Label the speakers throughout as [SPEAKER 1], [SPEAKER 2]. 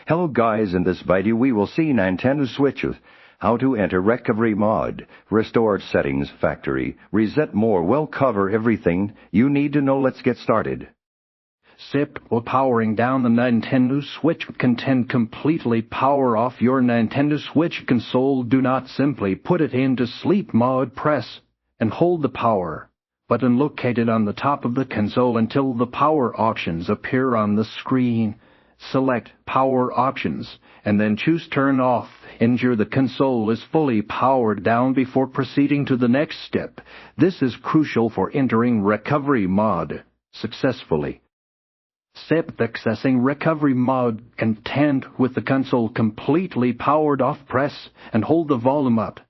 [SPEAKER 1] Hello guys, in this video we will see Nintendo Switch with how to enter recovery mod, restore settings, factory, reset more. We'll cover everything you need to know. Let's get started.
[SPEAKER 2] SIP or powering down the Nintendo Switch content completely power off your Nintendo Switch console. Do not simply put it into sleep mode. Press and hold the power button located on the top of the console until the power options appear on the screen. Select Power Options, and then choose Turn Off. Ensure the console is fully powered down before proceeding to the next step. This is crucial for entering recovery mode successfully. SIP accessing recovery mode content with the console completely powered off. Press and hold the volume up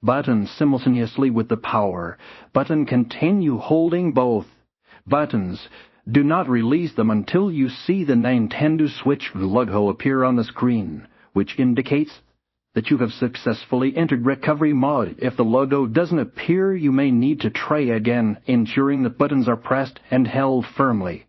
[SPEAKER 2] button simultaneously with the power button. Continue holding both buttons. Do not release them until you see the Nintendo Switch logo appear on the screen, which indicates that you have successfully entered recovery mode. If the logo doesn't appear, you may need to try again, ensuring the buttons are pressed and held firmly.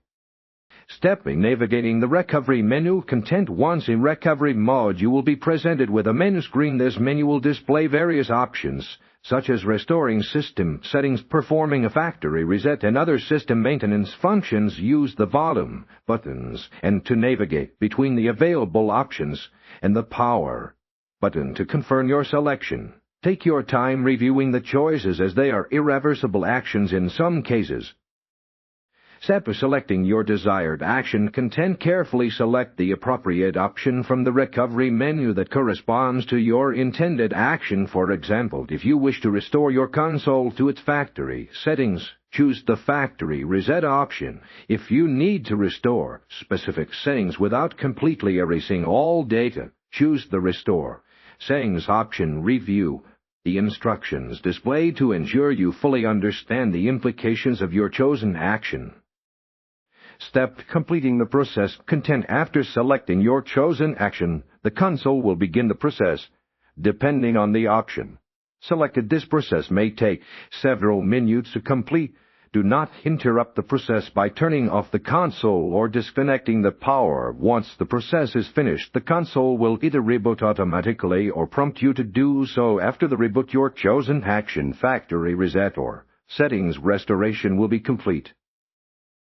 [SPEAKER 3] Navigating the recovery menu content. Once in recovery mode, you will be presented with a menu screen. This menu will display various options, such as restoring system settings, performing a factory reset, and other system maintenance functions. Use the volume buttons and to navigate between the available options, and the power button to confirm your selection. Take your time reviewing the choices, as they are irreversible actions in some cases. Step selecting your desired action content. Carefully select the appropriate option from the recovery menu that corresponds to your intended action. For example, if you wish to restore your console to its factory settings, choose the factory reset option. If you need to restore specific settings without completely erasing all data, choose the restore settings option. Review the instructions displayed to ensure you fully understand the implications of your chosen action. Step completing the process content. After selecting your chosen action, the console will begin the process. Depending on the option selected, this process may take several minutes to complete. Do not interrupt the process by turning off the console or disconnecting the power. Once the process is finished, the console will either reboot automatically or prompt you to do so. After the reboot, your chosen action, factory reset or settings restoration, will be complete.